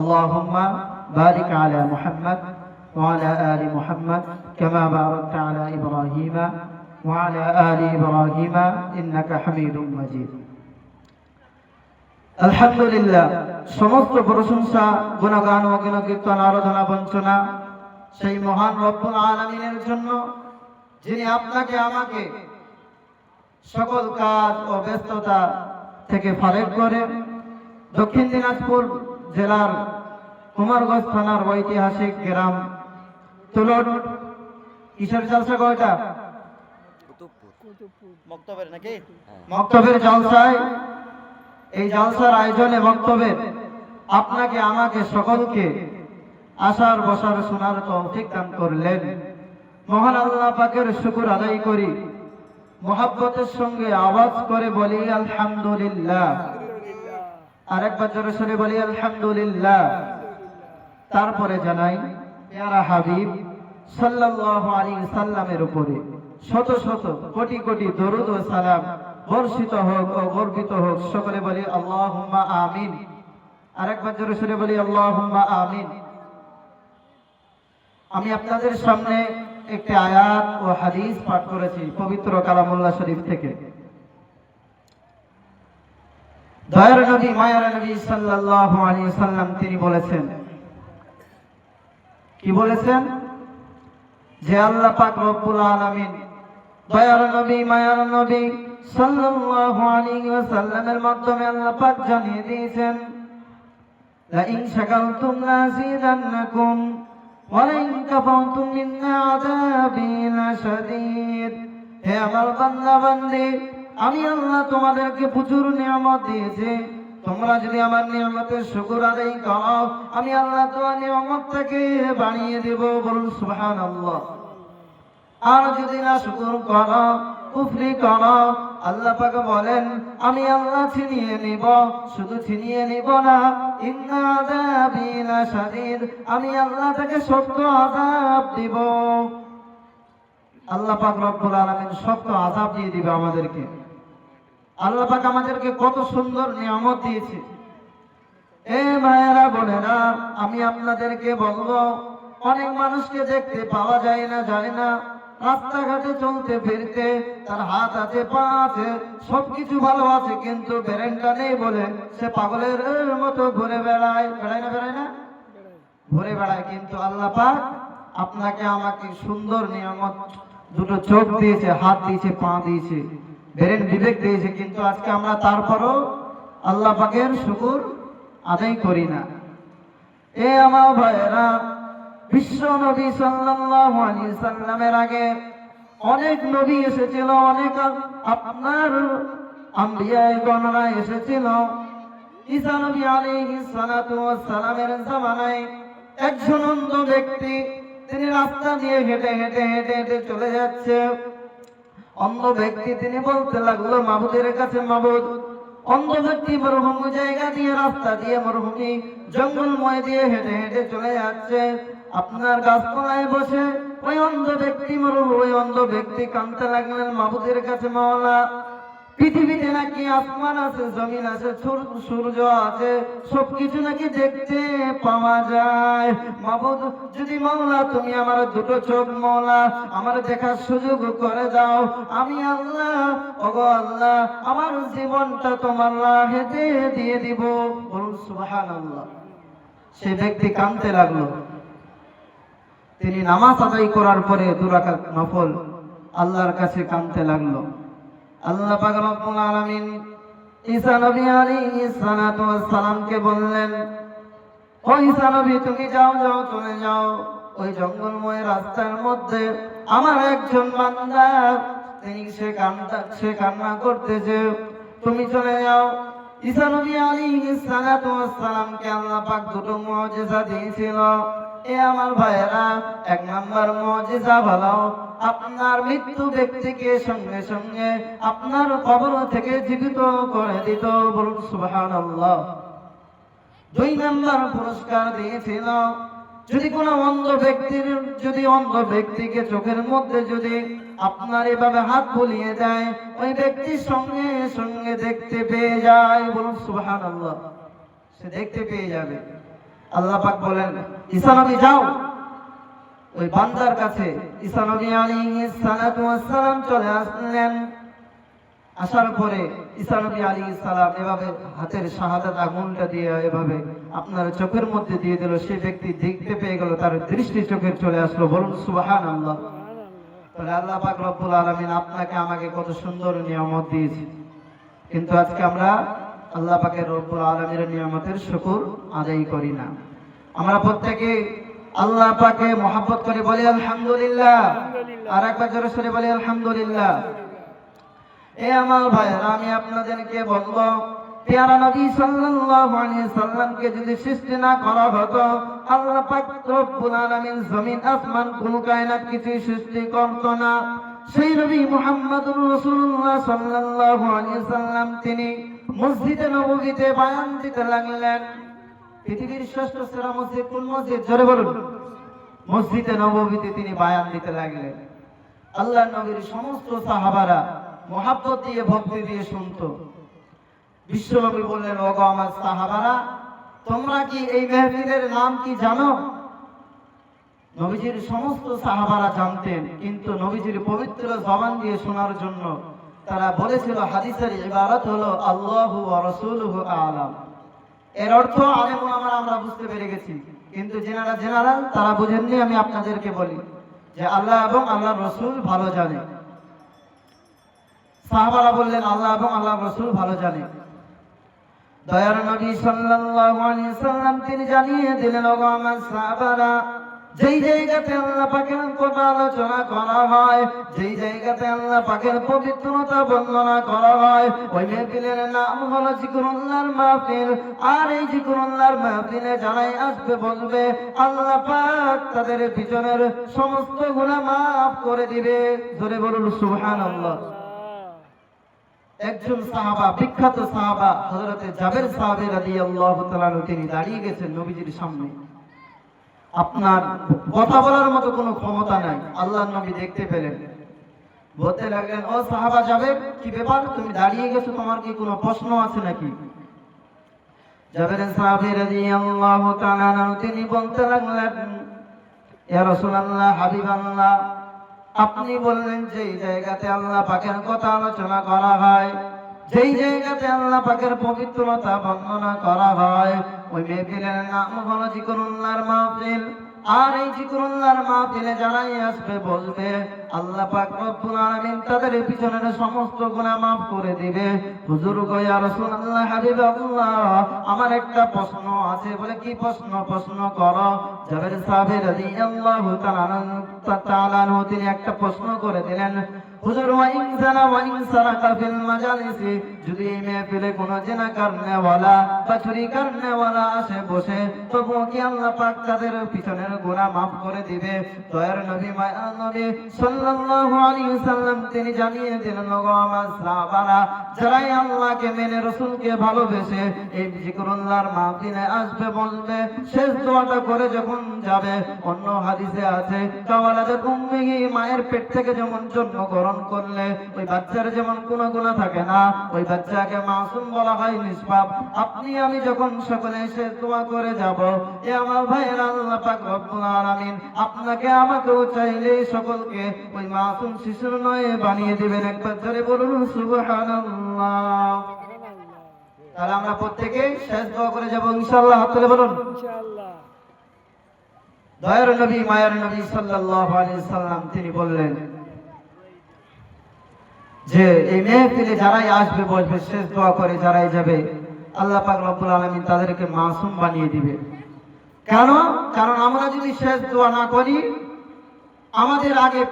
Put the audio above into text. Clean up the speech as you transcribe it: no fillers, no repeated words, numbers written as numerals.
اللهم بارك على محمد وعلى آل محمد كما باركت على إبراهيم وعلى آل إبراهيم إنك حميد مجيد আলহামদুলিল্লাহ। সমস্ত প্রশংসা গুণগান ও গুণকীর্তন আরাধনা বঞ্চনা সেই মহান রব্বুল আলামিনের জন্য, যিনি আপনাকে আমাকে সকল কাজ ও ব্যস্ততা থেকে ফারেক করে দক্ষিণ দিনাজপুর জেলার কুমারগঞ্জ থানার ঐতিহাসিক গ্রাম তুলট কিশোর জলসা কয়টা মক্তবের জলসায়, এই জলসার আয়োজনে বক্তব্যের আপনাকে আমাকে সকলকে আসার বসার শোনার তৌফিক দান করলেন। মহান আল্লাহ পাকের শুকর আদায় করি, মুহাব্বতের সঙ্গে আওয়াজ করে বলি আলহামদুলিল্লাহ। আরেকবার জোরে সরে বলি আলহামদুলিল্লাহ। তারপরে জানাই প্যারা হাবিব সাল্লাল্লাহু আলাইহি সাল্লামের উপরে শত শত কোটি কোটি দরুদ ও সালাম বর্ষিত হোক ও গর্বিত হোক। সকলে বলি আল্লাহুম্মা আমিন। আরেকবার জোরে সরে বলি আল্লাহুম্মা আমিন। আমি আপনাদের সামনে একটি আয়াত ও হাদিস পাঠ করেছি পবিত্র কালামুল্লাহ শরীফ থেকে। দয়ার নবী মায়ার নবী সাল্লাল্লাহু আলাইহি সাল্লাম তিনি বলেছেন, কি বলেছেন? যে আল্লাহ পাক রব্বুল আলামিন দয়ার নবী মায়ার নবী সাল্লাল্লাহু আলাইহি ওয়াসাল্লামের মাধ্যমে আল্লাহ পাক জানিয়ে দিয়েছেন, লা ইন শাকারতুম লাযিদান্নাকুম ওয়া লা ইন কাফারতুম মিন আযাবি লাশাদীদ। হে আমার বান্দা বান্দী, আমি আল্লাহ তোমাদেরকে প্রচুর নিয়ামত দিয়েছি, তোমরা যদি আমার নিয়ামতের শুকর আদায় করো, আমি আল্লাহ তোমার নিয়ামতটাকে বাড়িয়ে দেব। বলুন সুবহানাল্লাহ। আর যদি না শুকর করো, কুফরি করো, আল্লাহ পাক বলেন আমি আল্লাহ ছিনিয়ে নিব। শুধু ছিনিয়ে নিব না, ইন্না আযাবি লাশাদীদ, আমি আল্লাহ তাকে শক্ত আযাব দিব। আল্লাহ পাক রব্বুল আলামিন শক্ত আযাব দিয়ে দিবে আমাদেরকে। আল্লাহ পাক আমাদেরকে কত সুন্দর নিয়ামত দিয়েছে। এ ভাইয়েরা বোনেরা, আমি আপনাদেরকে বলবো, অনেক মানুষকে দেখতে পাওয়া যায় না, জানি না, রাস্তাঘাটে চলতে ফিরতে তার হাত আছে, পা আছে, সবকিছু ভালো আছে, কিন্তু ব্রেনটা নেই বলে সে পাগলের মতো ঘুরে বেড়ায়। বেড়ায় না ঘুরে বেড়ায়। কিন্তু আল্লাহ পাক আপনাকে আমাকে সুন্দর নিয়ামত, দুটো চোখ দিয়েছে, হাত দিয়েছে, পা দিয়েছে, ব্রেন বিবেক দিয়েছে, কিন্তু আজকে আমরা তারপরও আল্লাহ পাকের শুকর আদায় করি না। এ আমার ভাইয়েরা, বিশ্ব নবী সাল্লাল্লাহু আলাইহি সাল্লামের আগে অনেক নবী এসেছিল, অনেক আপনার আম্বিয়ায়ে গণরা এসেছিল। ঈসা নবী আলাইহিস সালাতু ওয়াস সালামের জামানায় একজন অন্ধ ব্যক্তি, তিনি রাস্তা দিয়ে হেঁটে হেঁটে হেঁটে হেঁটে চলে যাচ্ছে। অন্ধ ব্যক্তি তিনি বলতে লাগলো মাবুদের কাছে, মাবুদ। অন্ধ ব্যক্তি মরুভূমি জায়গা দিয়ে, রাস্তা দিয়ে, মরুভূমি জঙ্গলময় দিয়ে হেঁটে হেঁটে চলে যাচ্ছে। আপনার গাছতলায় বসে ওই অন্ধ ব্যক্তি কাঁদতে লাগলেন মাবুদের কাছে, মাওলা, পৃথিবীতে নাকি আসমান আছে, জমিন আছে, সূর্য আছে, সবকিছু নাকি দেখতে পাওয়া যায়। মাবুদ, যদি মাওলা তুমি আমার দুটো চোখ মাওলা আমার দেখার সুযোগ করে দাও, আমি আল্লাহ, ওগো আল্লাহ, আমার জীবনটা তোমার রাহে দিয়ে দিব। বলুন সুবহানাল্লাহ। সে ব্যক্তি কাঁদতে লাগলো। তিনি নামাজ আদায় করার পরে 2 রাকাত নফল আল্লাহর কাছে কাঁদতে লাগলো। আল্লাহ পাক রব্বুল আলামিন ঈসা নবী আলাইহিস সালাতু ওয়াস সালামকে বললেন, ও ঈসা নবী, তুমি যাও, চলে যাও, ওই জঙ্গলময় রাস্তার মধ্যে আমার একজন বান্দা, তিনি সে কান্না করতেছে, তুমি চলে যাও। ঈসা নবী আলাইহিস সালাতু ওয়াস সালামকে আল্লাহ পাক 2টো মুজিজা দিয়েছিল। এ আমার ভাইয়েরা, 1 নাম্বার মুজিজা হলো আপনার মৃত্যু ব্যক্তিকে সঙ্গে সঙ্গে আপনার কবর থেকে জীবিত করে দিত। বলুন সুবহানাল্লাহ। 2 নাম্বার পুরস্কার দিয়েছিল, যদি কোনো অন্ধ ব্যক্তিকে চোখের মধ্যে যদি আপনার এভাবে হাত বুলিয়ে দেয়, ওই ব্যক্তি সঙ্গে সঙ্গে দেখতে পেয়ে যায়। বলুন সুবহানাল্লাহ। সে দেখতে পেয়ে যাবে। আল্লাহ পাক বলেন, ঈসা নবী যাও ওই বান্দার কাছে। ঈসা নবী আলাইহিস সালাতু ওয়াস সালাম চলে আসলেন। আসার পরে ঈসা নবী আলাইহিস সালাম এভাবে হাতের শাহাদাত আগুনটা দিয়ে এভাবে আপনার চোখের মধ্যে দিয়ে দিল। সেই ব্যক্তি দেখতে পেয়ে গেল, তার দৃষ্টি চোখের চলে আসলো। বলুন সুবহানাল্লাহ। তাহলে আল্লাহ পাক রব্বুল আলামিন আপনাকে আমাকে কত সুন্দর নিয়ামত দিয়েছে, কিন্তু আজকে আমরা আল্লাহ পাকের রব্বুল আলামিনের নিয়ামতের শুকর আদায় করি না। আমরা প্রত্যেকে আল্লাহ পাকে মহব্বত করে বলি আলহামদুলিল্লাহ। আর একবার জোরে সরে বলি আলহামদুলিল্লাহ। এ আমার ভাইরা, আমি আপনাদেরকে বলবো, পেয়ারা নবী সাল্লাল্লাহু আলাইহি সাল্লামকে যদি সৃষ্টি না করা হতো, আল্লাহ পাক রব্বুল আলামিন জমিন আসমান কোন কায়নাত কিছু সৃষ্টি করত না। সেই নবী মুহাম্মদুর রাসূলুল্লাহ সাল্লাল্লাহু আলাইহি সাল্লাম তিনি মসজিদে নববীতে বয়ান দিতে লাগলেন। পৃথিবীর শ্রেষ্ঠ সেরা মসজিদ কোন মসজিদ? জোরে বলুন। মসজিদে নববীতে তিনি বয়ান দিতে লাগলেন। আল্লাহর নবীর সমস্ত সাহাবারা মহব্বত দিয়ে ভক্তি দিয়ে শুনতো। বিশ্বনবী বললেন, ওগো আমার সাহাবারা, তোমরা কি এই মেহফিলের নাম কি জানো? নবীজির সমস্ত সাহাবারা জানতেন, কিন্তু নবীজির পবিত্র জবান দিয়ে শোনার জন্য তারা বলেছিল, হাদিসের ইবারত হলো আল্লাহু ওয়া রাসূলুহু আ'লাম। এর অর্থ আলেম ওলামারা আমরা বুঝতে পেরে গেছি, কিন্তু জেনারেল তারা বুঝেননি। আমি আপনাদেরকে বলি যে আল্লাহ এবং আল্লাহর রাসূল ভালো জানে। সাহাবারা বললেন, আল্লাহ এবং আল্লাহর রাসূল ভালো জানে। দয়ার নবী সাল্লাল্লাহু আলাইহি সাল্লাম তিনি জানিয়ে দিলেন, ওগো আমার সাহাবারা, যেই জায়গাতে আল্লাহ পাকের কথা আলোচনা করা হয়, যেই জায়গাতে আল্লাহ পাকের পবিত্রতা বর্ণনা করা হয়, ওই মাহফিলের নাম হলো জিকরুল্লাহর মাহফিল। আর এই জিকরুল্লাহর মাহফিলে যারাই আসবে বলবে, আল্লাহ পাক তাদের পিছনের সমস্ত গুনাহ মাফ করে দিবে। জোরে বলুন সুবহানাল্লাহ। একজন সাহাবা, বিখ্যাত সাহাবা হযরতে জাবের সাহাবী রাদিয়াল্লাহু তাআলা তিনি দাঁড়িয়ে গেছেন নবীজির সামনে। আপনার কথা বলার মতো কোনো ক্ষমতা নাই। আল্লাহর নবী দেখতে পেলেন, বলতে লাগলেন, ও সাহাবা জাবের, কি ব্যাপার, তুমি দাঁড়িয়ে গেছো, তোমার কি কোনো প্রশ্ন আছে নাকি? জাবের সাহাবী রাদিয়াল্লাহু তাআলা তিনি বলতে লাগলেন, ইয়া রাসূলুল্লাহ, হাবিবাল্লাহ, আপনি বললেন যেই জায়গাতে আল্লাহ পাকের কথা আলোচনা করা হয়, যেই জায়গাতে আল্লাহ পাকের পবিত্রতা বর্ণনা করা হয়, ওই মাহফিলের নাম হলো জিকরুল্লাহর মাহফিল। আর এই জিকরুল্লাহর মাহফিলে যারাই আসবে বলবে, আল্লাহ পাক রব্বুল আলামিন তাদের পিছনের সমস্ত গুনাহ maaf করে দিবে। হুজুর গো, ইয়া রাসূলুল্লাহ, হাবিবাল্লাহ, আমার একটা প্রশ্ন আছে। বলে, কি প্রশ্ন? প্রশ্ন করো। জাবের সাহাবী রাদিয়াল্লাহু তাআলা তিনি একটা প্রশ্ন করে দিলেন, হুজুর, ওয়া ইন জানা ওয়া ইন সারাকা ফিল মাজালিসি, যদি এই মাহফিলে কোনো জিনা করনেওয়ালা বা চুরি করনেওয়ালা আসে বসে, তবুও কি আল্লাহ পাক তাদের পিছনের গুনাহ maaf করে দিবে? দয়ার নবী, মায়ার নবী সাল্লাল্লাহু আলাইহি ওয়াসাল্লাম তিনি জানিয়ে দিলেন, ওগো আমার সাহাবারা, যারাই আল্লাহকে মেনে রাসূলকে ভালোবেসে এই জিকরুল্লাহর মাহফিলে আসবে বলবে, শেষ দোয়াটা করে যখন যাবে, অন্য হাদিসে আছে, কাওয়ালাদাত উম্মিহি, মায়ের পেট থেকে যেমন জন্মগ্রহণ করলে ওই বাচ্চার যেমন কোনো গুনাহ থাকে না, ওই বাচ্চাকে মাসুম বলা হয়, নিষ্পাপ। আপনি আমি যখন সকলে শেষ দোয়া করে যাব, এ আমার ভাইয়ের, আল্লাহ পাক রব্বুল আলামিন আপনাকে আমাকেও চাইলে সকলকে ওই মাসুম শিশুর নয় বানিয়ে দিবেন। একবার জোরে বলুন সুবহানাল্লাহ। তাহলে আমরা প্রত্যেকে শেষ দোয়া করে যাব ইনশাআল্লাহ। হাত তুলে বলুন ইনশাআল্লাহ। দয়ার নবী, মায়ার নবী সাল্লাল্লাহু আলাইহি সাল্লাম তিনি বললেন যে এই মাহফিলে যারাই আসবে বসবে, শেষ দোয়া করে যারাই যাবে, আল্লাহ পাক রব্বুল আলামিন তাদেরকে মাসুম বানিয়ে দিবে। কেন? কারণ আমরা যদি শেষ দোয়া না করি, আমাদের আগে